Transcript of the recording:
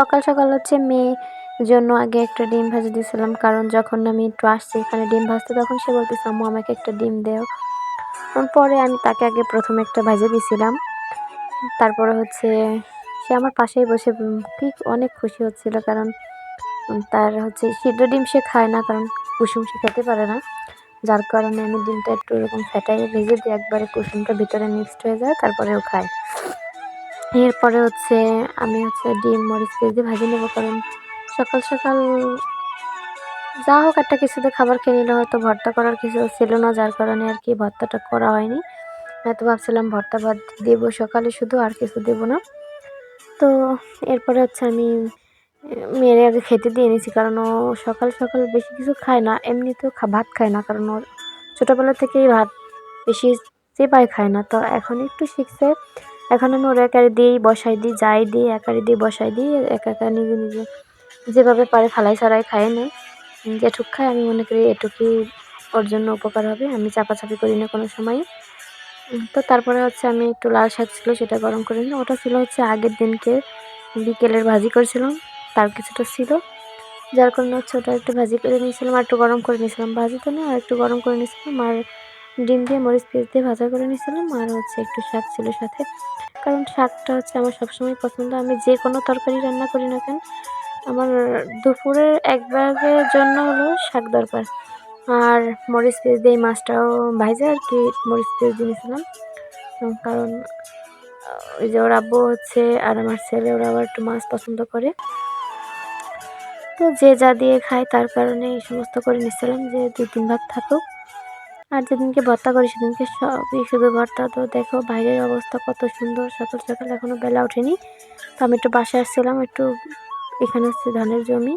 সকাল সকাল হচ্ছে মেয়ের জন্য আগে একটা ডিম ভেজে দিয়েছিলাম, কারণ যখন আমি একটু আসছি এখানে ডিম ভাজতে তখন সে বলতেছে আম্মু আমাকে একটা ডিম দেও। পরে আমি তাকে আগে প্রথমে একটা ভেজে দিয়েছিলাম, তারপরে হচ্ছে সে আমার পাশেই বসে কি অনেক খুশি হচ্ছিল, কারণ তার হচ্ছে সিদ্ধ ডিম সে খায় না, কারণ কুসুম সে খেতে পারে না, যার কারণে আমি ডিমটা একটু এরকম ফেটাইয়ে ভেজে দিই, একবারে কুসুমটা ভিতরে মিক্সড হয়ে যায়, তারপরেও খায়। এরপরে হচ্ছে আমি হচ্ছে ডিম মরিচ পেঁয়াজ দিয়ে ভাজি নেবো, কারণ সকাল সকাল যা হোক একটা কিছুতে খাবার খেয়ে নিলে, হয়তো ভর্তা করার কিছু ছিল না, যার কারণে আর কি ভর্তাটা করা হয়নি। হয়তো ভাবছিলাম ভর্তা ভাত দেবো সকালে শুধু, আর কিছু দেবো না। তো এরপরে হচ্ছে আমি মেয়ের আগে খেতে দিয়ে নিয়েছি, কারণ ও সকাল সকাল বেশি কিছু খায় না, এমনিতেও ভাত খায় না, কারণ ওর ছোটোবেলা থেকেই ভাত বেশি চেপায় খায় না। তো এখন একটু শিখছে, এখন আমি ওর একারে দিয়েই বসাই দিই, যাই দিই একারে দিয়ে বসাই দিই, একা একা নিজে নিজে যেভাবে পারে ফালাই ছাড়াই খায় নেয়। যেটুক খায় আমি মনে করি এটুকুই ওর জন্য উপকার হবে, আমি চাপাচাপি করি না কোনো সময়। তো তারপরে হচ্ছে আমি একটু লাল শাক ছিল সেটা গরম করে নিলাম, ওটা ছিল হচ্ছে আগের দিনকে বিকেলের ভাজি করেছিলাম, তার কিছুটা ছিল, যার কারণে হচ্ছে ওটা একটু ভাজি করে নিয়েছিলাম, আর একটু গরম করে নিয়েছিলাম, ভাজি তো না আর একটু গরম করে নিয়েছিলাম, আর ডিম দিয়ে মরিচ পেঁয়াজ দিয়ে ভাজা করে নিয়েছিলাম, আর হচ্ছে একটু শাক ছিল সাথে, কারণ শাকটা হচ্ছে আমার সবসময় পছন্দ। আমি যে কোনো তরকারি রান্না করি না কেন, আমার দুপুরের একবারের জন্য হলো শাক দরকার। আর মরিচ পেঁয়াজ দিয়ে মাছটাও ভাজা আর কি মরিচ পেঁয়াজ দিয়েছিলাম, কারণ ওই যে ওর আব্বু হচ্ছে আর আমার ছেলে ওরা আবার একটু মাছ পছন্দ করে, তো যে যা দিয়ে খায় তার কারণে এই সমস্ত করে নিচ্ছিলাম, যে 2-3 ভাগ থাকুক। আর যেদিনকে ভর্তা করি সেদিনকে সবই শুধু ভর্তা। তো দেখো বাইরের অবস্থা কত সুন্দর, সকাল সকাল এখনও বেলা ওঠেনি। তো আমি একটু বাসায় আসছিলাম, একটু এখানে হচ্ছে ধানের জমি,